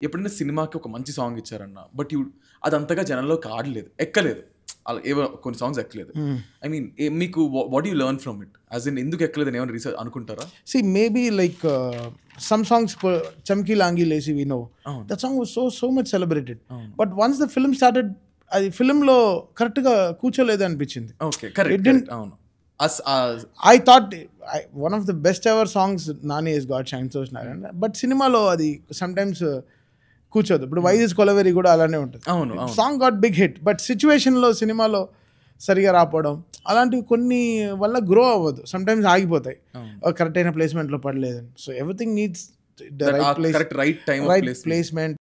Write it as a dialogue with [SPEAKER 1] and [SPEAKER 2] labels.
[SPEAKER 1] ఎప్పుడైనా సినిమాకి ఒక మంచి సాంగ్ ఇచ్చారన్న, బట్ అది అంతగా జనంలోకి ఆడలేదు, ఎక్కలేదు. అలా ఏవో కొన్ని సాంగ్స్ ఎక్కలేదు. ఐ మీన్ మీకు what you learn from it? As in ఎందుకు ఎక్కలేదని ఏమైనా రీసెర్చ్ అనుకుంటారా?
[SPEAKER 2] See, maybe like some songs, Chamki Langi Lazy, we know. That song was so much celebrated. But once the film started, అది ఫిల్మ్లో కరెక్ట్గా కూర్చోలేదు అనిపించింది.
[SPEAKER 1] Okay, correct. అవును.
[SPEAKER 2] I thought one of the best ever songs Nani has got shine so Narayan, but సినిమాలో అది sometimes కూర్చోదు. ఇప్పుడు YS Kolaveri కూడా అలానే ఉంటుంది.
[SPEAKER 1] అవును.
[SPEAKER 2] Song got big hit, but సిచ్యువేషన్లో సినిమాలో సరిగా రాపోవడం అలాంటివి కొన్ని వల్ల గ్రో అవ్వదు, సమ్టైమ్స్ ఆగిపోతాయి, కరెక్ట్ అయిన ప్లేస్మెంట్లో పడలేదని. So everything needs right placement,